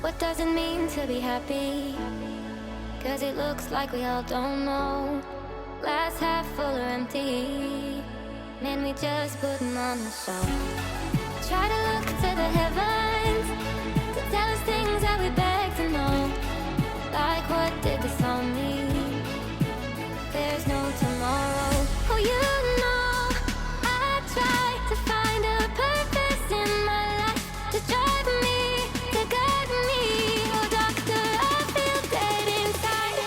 What does it mean to be happy? Cause it looks like we all don't know. Glass half full or empty. Man, we just putting on a show. Try to look to the heavens to tell us things that we beg to know. Like what did this all mean? There's no tomorrow. Oh, you know I try to find a purpose in my life to drive me, to guide me. Oh, doctor, I feel dead inside.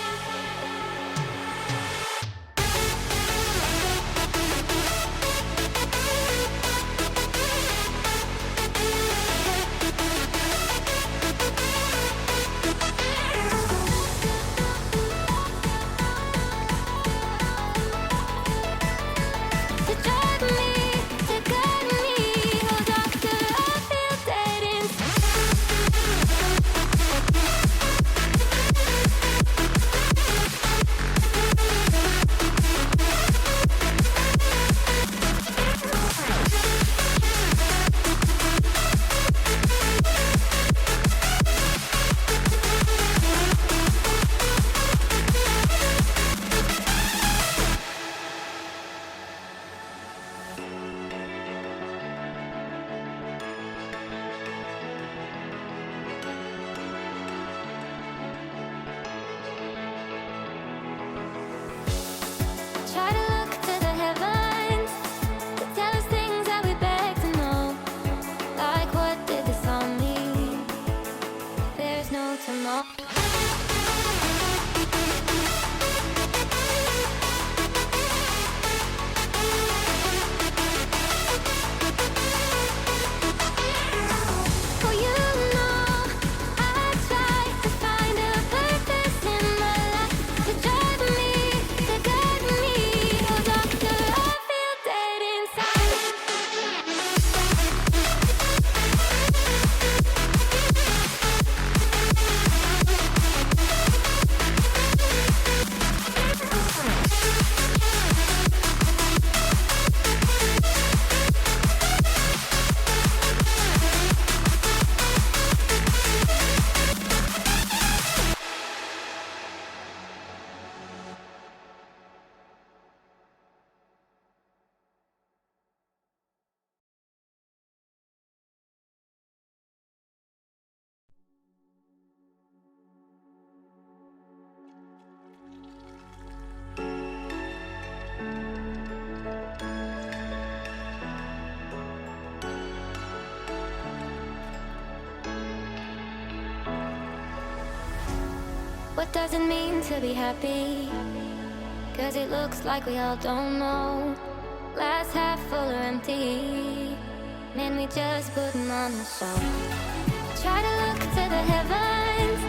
To drive me, to guide me. Oh, doctor, I feel dead inside. Try to look to the heavens to tell us things that we beg to know. Like what did this all mean? There's no tomorrow. Oh, you know I try to find a purpose in my life to drive me, to guide me. Oh, doctor, I feel dead inside. What does it mean to be happy? Cause it looks like we all don't know. Glass half full or empty. Man, we just putting on a show. Try to look to the heavens